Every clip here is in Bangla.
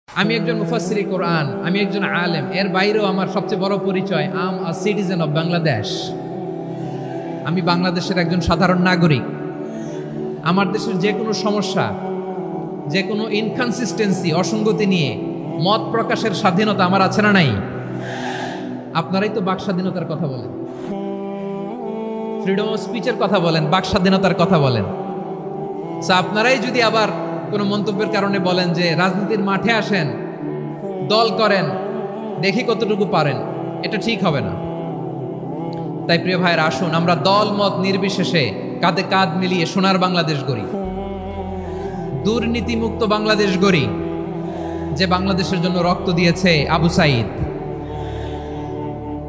আমি একজন মুফাসসিরে কোরআন, আমি একজন আলেম, এর বাইরেও আমার সবচেয়ে বড় পরিচয় আম আ সিটিজেন অফ বাংলাদেশ। আমি বাংলাদেশের একজন সাধারণ নাগরিক। আমার দেশের যে কোনো সমস্যা, যে কোনো ইনকনসিস্টেন্সি, অসঙ্গতি নিয়ে মত প্রকাশের স্বাধীনতা আমার আছে না নাই? আপনারাই তো বাক স্বাধীনতার কথা বলেন, ফ্রিডম অফ স্পিচের কথা বলেন, বাক স্বাধীনতার কথা বলেন। আপনারাই যদি আবার কোনো মন্তব্যের কারণে বলেন যে রাজনীতির মাঠে আসেন, দল করেন, দেখি কতটুকু পারেন, এটা ঠিক হবে না। তাই প্রিয় ভাইয়ের, আসুন আমরা দল মত নির্বিশেষে কাঁধে কাঁধ মিলিয়ে সোনার বাংলাদেশ গড়ি, দুর্নীতিমুক্ত বাংলাদেশ গড়ি, যে বাংলাদেশের জন্য রক্ত দিয়েছে আবু সাইদ,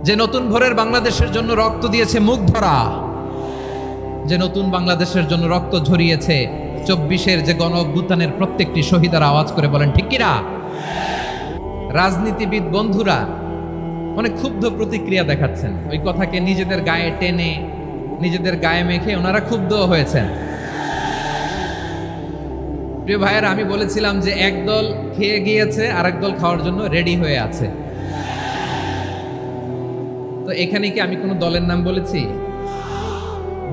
যে নতুন ভোরের বাংলাদেশের জন্য রক্ত দিয়েছে মুগ্ধরা, যে নতুন বাংলাদেশের জন্য রক্ত ঝরিয়েছে 24-এর যে গণ অভ্যুত্থানের প্রত্যেকটি শহীদারা। আওয়াজ করে বলেন ঠিক কিনা? রাজনীতিবিদ বন্ধুরা অনেক ক্ষুব্ধ প্রতিক্রিয়া দেখাচ্ছেন, ওই কথাকে নিজেদের গায়ে টেনে, নিজেদের গায়ে মেখে ওনারা ক্ষুব্ধ হয়েছেন। প্রিয় ভাইয়েরা, আমি বলেছিলাম যে এক দল খেয়ে গিয়েছে, আরেক দল খাওয়ার জন্য রেডি হয়ে আছে। তো এখানে কি আমি কোনো দলের নাম বলেছি?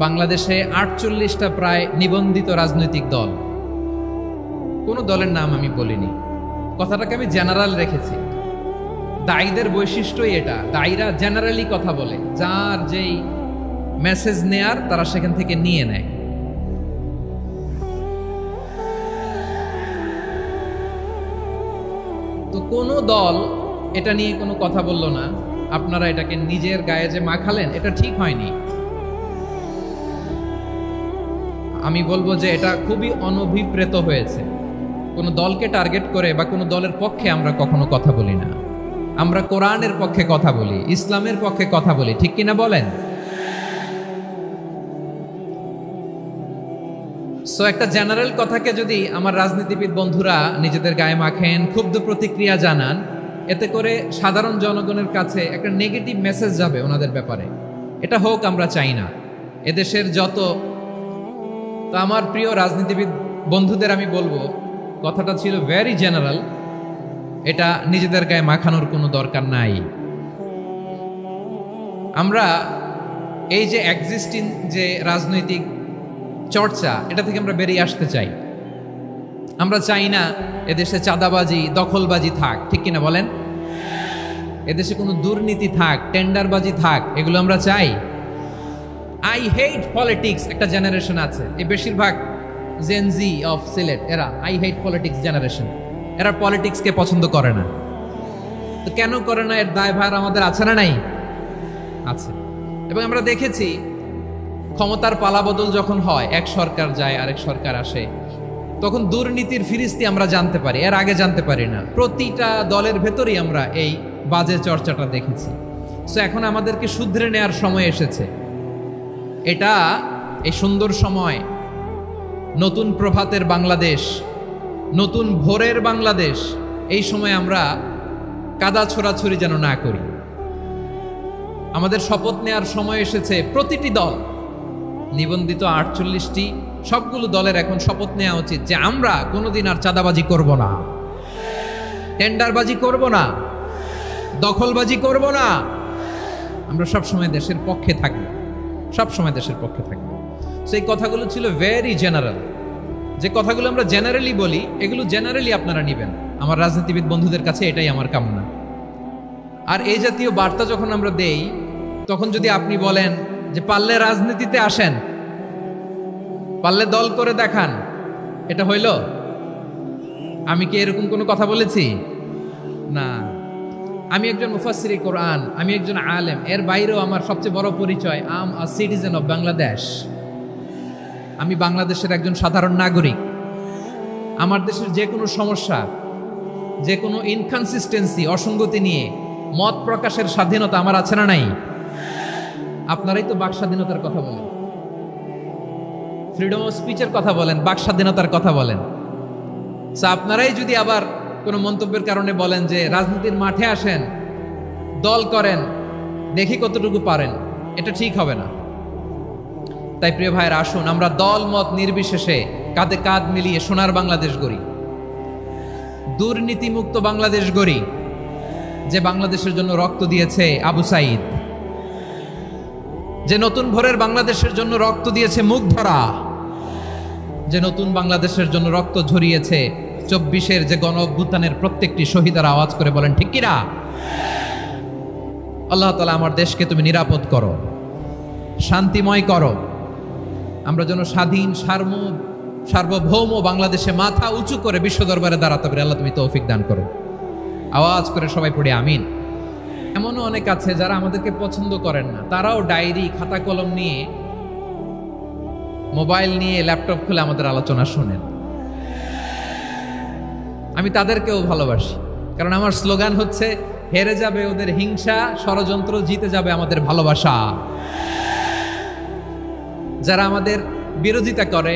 বাংলাদেশে 48টা প্রায় নিবন্ধিত রাজনৈতিক দল, কোনো দলের নাম আমি বলিনি। কথাটাকে আমি জেনারেল রেখেছি। দায়ীদের বৈশিষ্ট্যই এটা, দায়ীরা জেনারেলি কথা বলে, যার যেই মেসেজ নেয়ার তারা সেখান থেকে নিয়ে নেয়। তো কোনো দল এটা নিয়ে কোনো কথা বলল না, আপনারা এটাকে নিজের গায়ে যে মাখালেন, এটা ঠিক হয়নি। আমি বলবো যে এটা খুবই অনভিপ্রেত হয়েছে। কোনো দলকে টার্গেট করে বা কোনো দলের পক্ষে আমরা কখনো কথা বলি না। আমরা কোরআনের পক্ষে কথা বলি, ইসলামের পক্ষে কথা বলি, ঠিক কিনা বলেন? সো একটা জেনারেল কথাকে যদি আমার রাজনীতিবিদ বন্ধুরা নিজেদের গায়ে মাখেন, ক্ষুব্ধ প্রতিক্রিয়া জানান, এতে করে সাধারণ জনগণের কাছে একটা নেগেটিভ মেসেজ যাবে ওনাদের ব্যাপারে। এটা হোক আমরা চাই না। এদেশের তো আমার প্রিয় রাজনীতিবিদ বন্ধুদের আমি বলবো, কথাটা ছিল ভেরি জেনারেল, এটা নিজেদের গায়ে মাখানোর কোনো দরকার নাই। আমরা এই যে এক্সিস্টিং যে রাজনৈতিক চর্চা, এটা থেকে আমরা বেরিয়ে আসতে চাই। আমরা চাই না এদেশে চাঁদাবাজি, দখলবাজি থাক, ঠিক কিনা বলেন? এদেশে কোনো দুর্নীতি থাক, টেন্ডারবাজি থাক, এগুলো আমরা চাই। আই হেট পলিটিক্স একটা জেনারেশন আছে, এই বেশিরভাগ জেনজি অফ সিলেট, এরা আই হেট পলিটিক্স জেনারেশন। এরা পলিটিক্সকে পছন্দ করে না। তো কেন করে না, এর দায়ভার আমাদের আছে না নাই? আছে। এবং আমরা দেখেছি ক্ষমতার পালাবদল যখন হয়, এক সরকার যায় আরেক সরকার আসে, তখন দুর্নীতির ফিরিস্তি আমরা জানতে পারি, এর আগে জানতে পারি না। প্রতিটা দলের ভেতরেই আমরা এই বাজে চর্চাটা দেখেছি। সো এখন আমাদেরকে শুধরে নেওয়ার সময় এসেছে। এটা এই সুন্দর সময়, নতুন প্রভাতের বাংলাদেশ, নতুন ভোরের বাংলাদেশ, এই সময় আমরা কাদা ছোড়াছুরি যেন না করি। আমাদের শপথ নেওয়ার সময় এসেছে। প্রতিটি দল, নিবন্ধিত 48টি, সবগুলো দলের এখন শপথ নেওয়া উচিত যে আমরা কোনোদিন আর চাঁদাবাজি করব না, টেন্ডারবাজি করব না, দখলবাজি করব না। আমরা সবসময় দেশের পক্ষে থাকবো, সবসময় দেশের পক্ষে থাকবো। সেই কথাগুলো ছিল ভেরি জেনারেল। যে কথাগুলো আমরা জেনারেলি বলি, এগুলো জেনারেলি আপনারা নেবেন। আমার রাজনীতিবিদ বন্ধুদের কাছে এটাই আমার কামনা। আর এই জাতীয় বার্তা যখন আমরা দেই, তখন যদি আপনি বলেন যে পারলে রাজনীতিতে আসেন, পারলে দল করে দেখান, এটা হইল? আমি কি এরকম কোনো কথা বলেছি? না। আমি একজন মুফাসসিরে কোরআন, আমি একজন আলেম, এর বাইরেও আমার সবচেয়ে বড় পরিচয় আম আ সিটিজেন অফ বাংলাদেশ। আমি বাংলাদেশের একজন সাধারণ নাগরিক। আমার দেশের যে কোনো সমস্যা, যে কোনো ইনকনসিস্টেন্সি, অসঙ্গতি নিয়ে মত প্রকাশের স্বাধীনতা আমার আছে না নাই? আপনারাই তো বাক স্বাধীনতার কথা বলেন, ফ্রিডম অফ স্পিচের কথা বলেন, বাক স্বাধীনতার কথা বলেন। আপনারাই যদি আবার কোনো মন্তব্যের কারণে বলেন যে রাজনীতির মাঠে আসেন, দল করেন, দেখি কতটুকু পারেন, এটা ঠিক হবে না। তাই প্রিয় ভাইয়ের, আসুন আমরা দল মত নির্বিশেষে কাঁধে কাঁধ মিলিয়ে সোনার বাংলাদেশ গড়ি, দুর্নীতিমুক্ত বাংলাদেশ গড়ি, যে বাংলাদেশের জন্য রক্ত দিয়েছে আবু সাইদ, যে নতুন ভোরের বাংলাদেশের জন্য রক্ত দিয়েছে মুগ্ধরা, যে নতুন বাংলাদেশের জন্য রক্ত ঝরিয়েছে 24-এর যে গণ অভ্যুত্থানের প্রত্যেকটি শহীদের আওয়াজ করে বলেন ঠিক কিনা? আল্লাহ তাআলা আমার দেশকে তুমি নিরাপদ করো, শান্তিময় করো, আমরা যেন স্বাধীন সার্বভৌম বাংলাদেশে মাথা উঁচু করে বিশ্ব দরবারে দাঁড়াতে পারি। আল্লাহ তুমি তৌফিক দান করো। আওয়াজ করে সবাই পড়ি আমিন। এমনও অনেক আছে যারা আমাদেরকে পছন্দ করেন না, তারাও ডায়েরি খাতা কলম নিয়ে, মোবাইল নিয়ে, ল্যাপটপ খুলে আমাদের আলোচনা শোনেন। আমি তাদেরকেও ভালোবাসি, কারণ আমার স্লোগান হচ্ছে হেরে যাবে ওদের হিংসা, ষড়যন্ত্র, জিতে যাবে আমাদের ভালোবাসা। যারা আমাদের বিরোধিতা করে,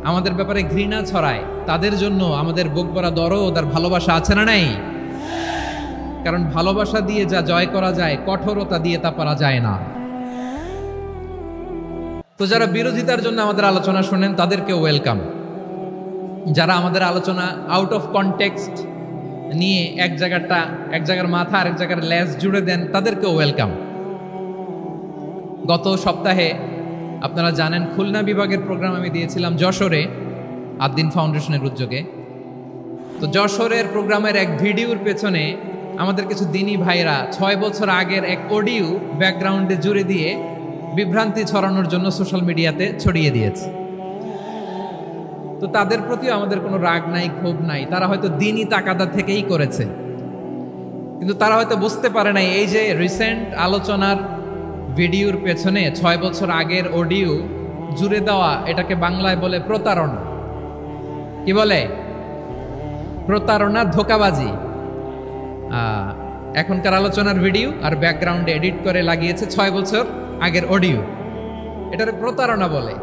আমাদের ব্যাপারে ঘৃণা ছড়ায়, তাদের জন্য আমাদের বুক ভরা দরদ আর ভালোবাসা আছে না নাই? কারণ ভালোবাসা দিয়ে যা জয় করা যায়, কঠোরতা দিয়ে তা পারা যায় না। তো যারা বিরোধিতার জন্য আমাদের আলোচনা শোনেন তাদেরকে ওয়েলকাম। যারা আমাদের আলোচনা আউট অফ কনটেক্সট নিয়ে এক জায়গার মাথা আর এক জায়গার লেজ জুড়ে দেন, তাদেরকেও ওয়েলকাম। গত সপ্তাহে আপনারা জানেন খুলনা বিভাগের প্রোগ্রাম আমি দিয়েছিলাম যশোরে, আদ্দিন ফাউন্ডেশনের উদ্যোগে। তো যশোরের প্রোগ্রামের এক ভিডিওর পেছনে আমাদের কিছু দিনী ভাইরা 6 বছর আগের এক অডিও ব্যাকগ্রাউন্ডে জুড়ে দিয়ে বিভ্রান্তি ছড়ানোর জন্য সোশ্যাল মিডিয়াতে ছড়িয়ে দিয়েছে। তো তাদের প্রতিও আমাদের কোনো রাগ নাই, ক্ষোভ নাই, তারা হয়তো দিনী তাকাদা থেকেই করেছে, কিন্তু তারা হয়তো বুঝতে পারে নাই এই যে রিসেন্ট আলোচনার ভিডিওর পেছনে 6 বছর আগের অডিও জুড়ে দেওয়া, এটাকে বাংলায় বলে প্রতারণা। কি বলে? প্রতারণা, ধোঁকাবাজি। এখনকার আলোচনার ভিডিও আর ব্যাকগ্রাউন্ডে এডিট করে লাগিয়েছে 6 বছর আগের অডিও। এটারে প্রতারণা বলে,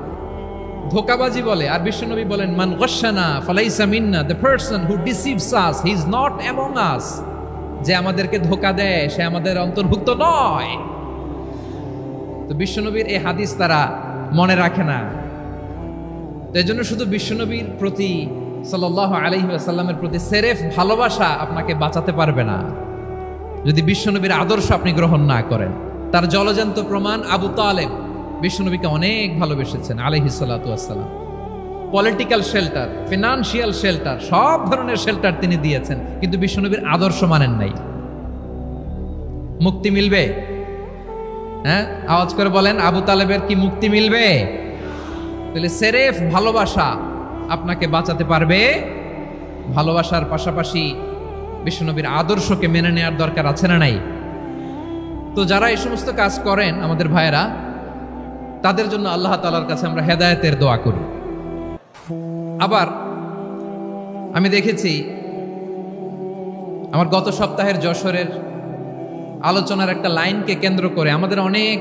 ধোঁকাবাজি বলে। আর বিশ্বনবী বলেন মান গাশশানা ফালাইসা মিন্না, the person who deceives us he is not among us. যে আমাদেরকে ধোঁকা দেয় সে আমাদের অন্তর্ভুক্ত নয়। তো বিশ্বনবীর এই হাদিস তারা মনে রাখে না। তো এই জন্য শুধু বিশ্বনবীর প্রতি সাল্লাল্লাহু আলাইহি ওয়াসাল্লামের প্রতি সেরেফ ভালোবাসা আপনাকে বাঁচাতে পারবে না যদি বিশ্বনবীর আদর্শ আপনি গ্রহণ না করেন। তার জলজান্ত প্রমাণ আবু তালেব বিশ্বনবীকে অনেক ভালোবেসেছেন আলাইহিস সালাতু ওয়াসসালাম। পলিটিক্যাল শেল্টার, ফিনান্সিয়াল শেল্টার, সব ধরনের শেল্টার তিনি দিয়েছেন, কিন্তু বিশ্বনবীর আদর্শ মানেন নাই। মুক্তি মিলবে? হ্যাঁ, আওয়াজ করে বলেন, আবু তালেবের কি মুক্তি মিলবে? তাহলে সেরেফ ভালোবাসা আপনাকে বাঁচাতে পারবে। ভালোবাসার পাশাপাশি বিশ্বনবীর আদর্শকে মেনে নেওয়ার দরকার আছে না নাই? তো যারা এই সমস্ত কাজ করেন আমাদের ভাইয়েরা, তাদের জন্য আল্লাহ তাআলার কাছে আমরা হেদায়েতের দোয়া করি। আবার আমি দেখেছি আমার গত সপ্তাহের যশোরের আলোচনার একটা লাইনকে কেন্দ্র করে আমাদের অনেক